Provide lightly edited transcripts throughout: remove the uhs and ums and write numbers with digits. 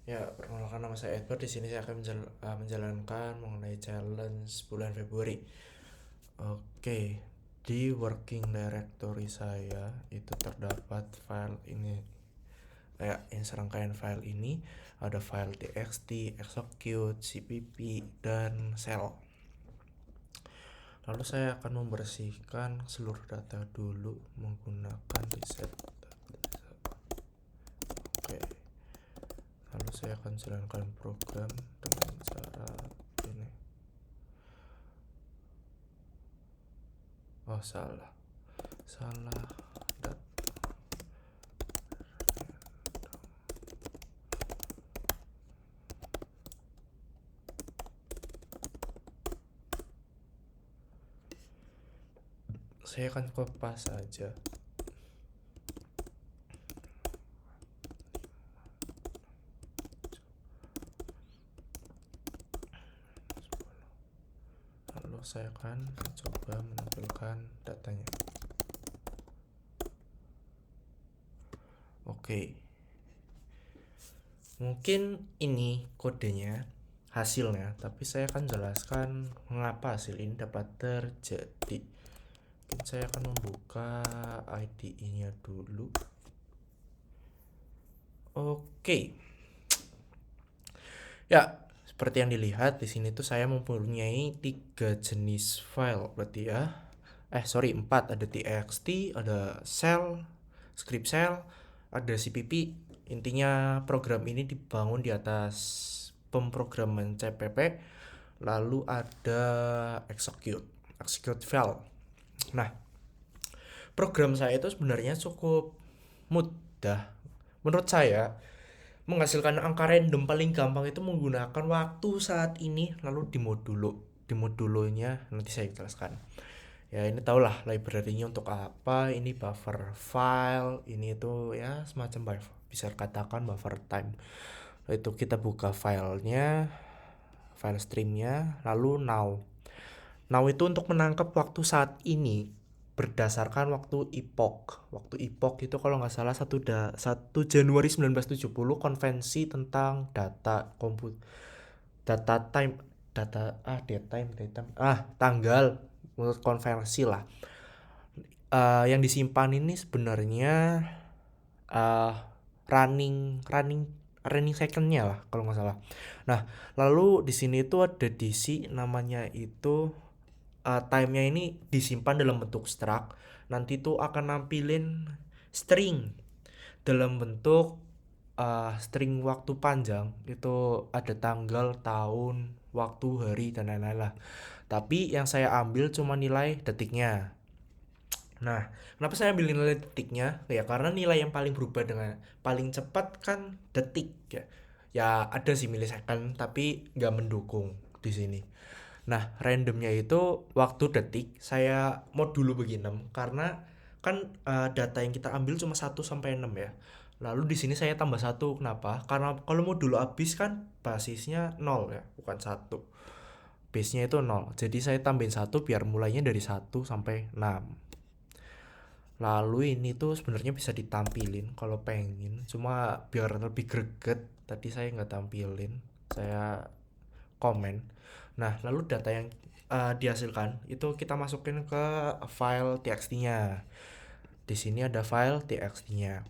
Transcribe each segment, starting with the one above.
Ya, perkenalkan nama saya Edward. Di sini saya akan menjalankan mengenai challenge bulan Februari. Oke, di working directory saya itu terdapat file ini. Kayak yang serangkaian file ini ada file txt, execute, cpp, dan shell. Lalu saya akan membersihkan seluruh data dulu menggunakan reset. Oke. Lalu saya akan jalankan program dengan cara ini. Oh, salah. Dat. Saya akan kopas saja. Lalu saya akan coba menampilkan datanya. Oke. Mungkin ini kodenya, hasilnya, tapi saya akan jelaskan mengapa hasil ini dapat terjadi. Mungkin saya akan membuka IDE-nya dulu. Oke. Ya, seperti yang dilihat di sini tuh saya mempunyai 3 jenis file berarti ya. 4, ada txt, ada shell, script shell, ada cpp. Intinya program ini dibangun di atas pemrograman CPP, lalu ada execute file. Nah, program saya itu sebenarnya cukup mudah menurut saya. Menghasilkan angka random paling gampang itu menggunakan waktu saat ini lalu di modulonya nanti saya jelaskan. Ya, ini tahulah library-nya untuk apa. Ini buffer file, ini itu ya semacam bisa katakan buffer time. Itu kita buka filenya, file streamnya, lalu now itu untuk menangkap waktu saat ini berdasarkan waktu epoch. Waktu epoch itu kalau nggak salah 1 Januari 1970, konvensi tentang data time tanggal menurut konvensi lah. Yang disimpan ini sebenarnya uh, running secondnya lah kalau nggak salah. Nah, lalu di sini tuh ada DC namanya itu time-nya ini disimpan dalam bentuk struct. Nanti tuh akan nampilin string dalam bentuk string waktu panjang. Itu ada tanggal, tahun, waktu, hari, dan lain-lain lah. Tapi yang saya ambil cuma nilai detiknya. Nah, kenapa saya ambil nilai detiknya? Ya karena nilai yang paling berubah dengan paling cepat kan detik ya. Ya ada sih milisecond tapi nggak mendukung di sini. Nah, randomnya itu waktu detik. Saya mau dulu begini karena kan data yang kita ambil cuma 1 sampai 6 ya. Lalu di sini saya tambah 1. Kenapa? Karena kalau mau dulu habis kan basisnya 0 ya, bukan 1. Base-nya itu 0. Jadi saya tambahin 1 biar mulainya dari 1 sampai 6. Lalu ini tuh sebenarnya bisa ditampilin kalau pengen, cuma biar lebih greget tadi saya nggak tampilin, saya komen. Nah, lalu data yang dihasilkan itu kita masukin ke file txt-nya. Di sini ada file txt-nya.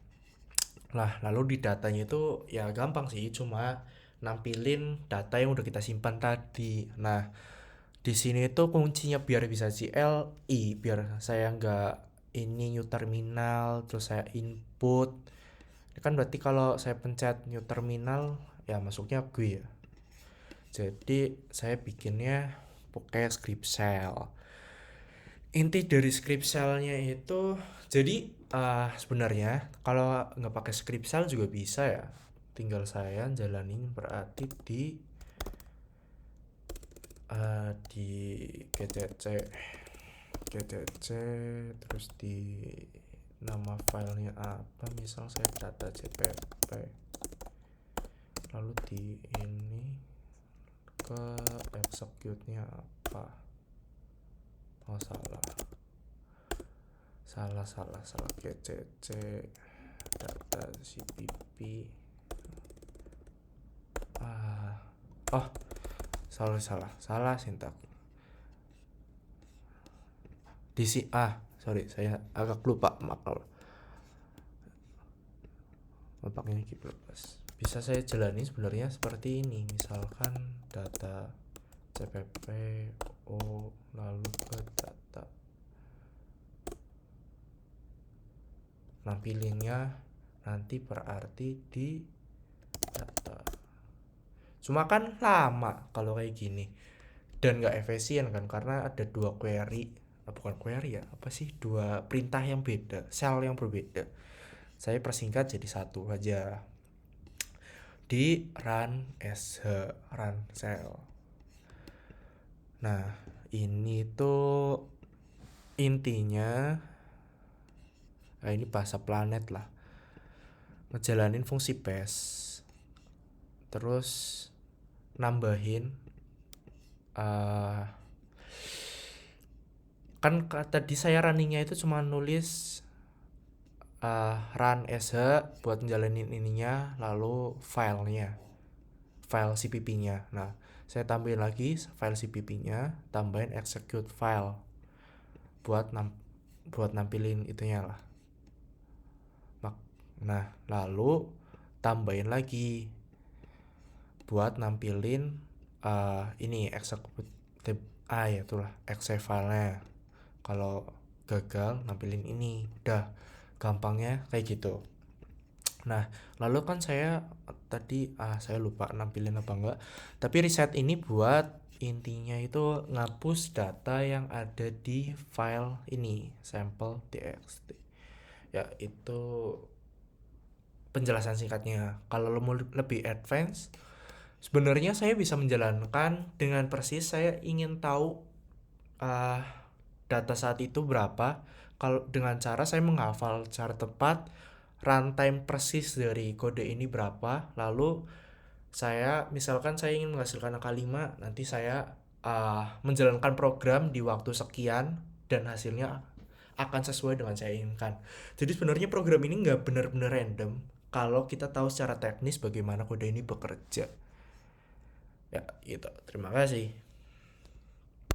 Nah, lalu di datanya itu ya gampang sih, cuma nampilin data yang udah kita simpan tadi. Nah, di sini itu kuncinya biar bisa CLI, biar saya nggak ini new terminal terus saya input. Ini kan berarti kalau saya pencet new terminal ya masuknya gue ya. Jadi saya bikinnya pakai script shell. Inti dari script shellnya itu jadi sebenarnya kalau nggak pakai script shell juga bisa ya. Tinggal saya jalanin berarti di gcc terus di nama filenya apa, misal saya data cpp, lalu di ini ke execute-nya apa. Oh, salah gcc data cpp. Oh, salah sintak. Sorry, saya agak lupa, maaf kalau nampaknya plus. Bisa saya jalani sebenarnya seperti ini, misalkan data CPP lalu ke data, nampilinnya nanti berarti di data. Cuma kan lama kalau kayak gini dan nggak efisien kan, karena ada dua perintah yang beda, sel yang berbeda. Saya persingkat jadi satu aja, di run cell. Nah, ini tuh intinya ini bahasa planet lah, ngejalanin fungsi bash, terus nambahin kan tadi saya runningnya itu cuma nulis run buat ngejalanin ininya, lalu file cpp-nya. Nah, saya tambahin lagi file cpp-nya, tambahin execute file buat nampilin itunya lah. Nah, lalu tambahin lagi buat nampilin ini execute ya itulah exe file-nya. Kalau gagal nampilin ini, udah gampangnya kayak gitu. Nah, lalu kan saya tadi saya lupa nampilin apa enggak, tapi reset ini buat intinya itu ngapus data yang ada di file ini, sample.txt. Ya, itu penjelasan singkatnya. Kalau mau lebih advance, sebenarnya saya bisa menjalankan dengan persis. Saya ingin tahu data saat itu berapa, kalau dengan cara saya menghafal secara tepat runtime persis dari kode ini berapa, lalu misalkan saya ingin menghasilkan angka 5, nanti saya menjalankan program di waktu sekian dan hasilnya akan sesuai dengan saya inginkan. Jadi sebenarnya program ini nggak benar-benar random kalau kita tahu secara teknis bagaimana kode ini bekerja. Ya, gitu. Terima kasih.